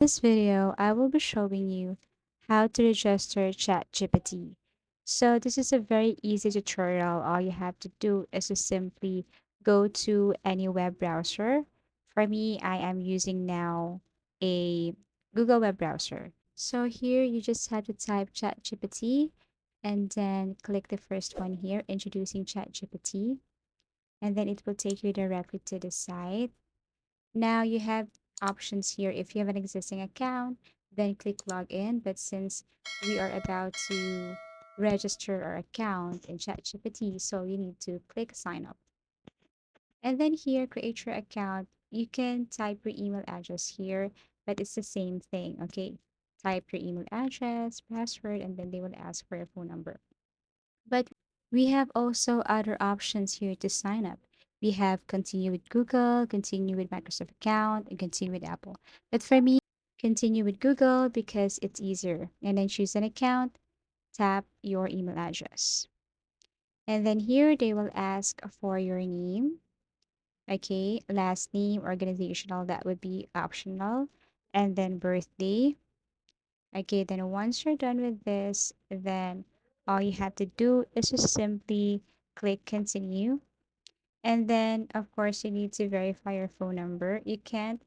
This video, I will be showing you how to register ChatGPT. So this is a very easy tutorial. All you have to do is to simply go to any web browser. For me, I am using now a Google web browser. So here you just have to type ChatGPT and then click the first one here, introducing ChatGPT, and then it will take you directly to the site. Now you have options here. If you have an existing account, then click login. But since we are about to register our account in ChatGPT, so you need to click sign up. And then here, create your account. You can type your email address here, but it's the same thing, okay? Type your email address, password, and then they will ask for your phone number. But we have also other options here to sign up. We have continue with Google, continue with Microsoft account, and continue with Apple. But for me, continue with Google because it's easier. And then choose an account, tap your email address. And then here they will ask for your name. Okay, last name, organizational, that would be optional. And then birthday. Okay, then once you're done with this, then all you have to do is just simply click continue. And then, of course, you need to verify your phone number. You can't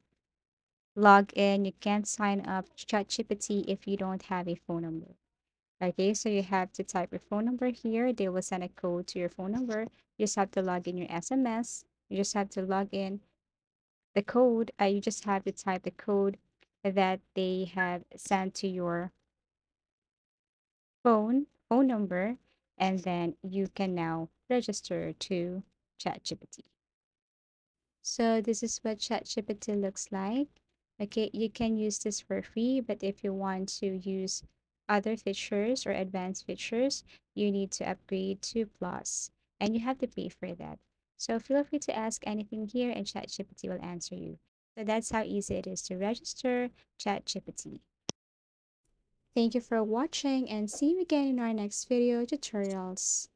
log in, you can't sign up to ChatGPT if you don't have a phone number. Okay, so you have to type your phone number here. They will send a code to your phone number. You just have to log in your SMS. You just have to log in the code. You just have to type the code that they have sent to your phone number, and then you can now register to ChatGPT. So this is what ChatGPT looks like. Okay, you can use this for free, but if you want to use other features or advanced features, you need to upgrade to Plus, and you have to pay for that. So feel free to ask anything here, and ChatGPT will answer you. So that's how easy it is to register ChatGPT. Thank you for watching and see you again in our next video tutorials.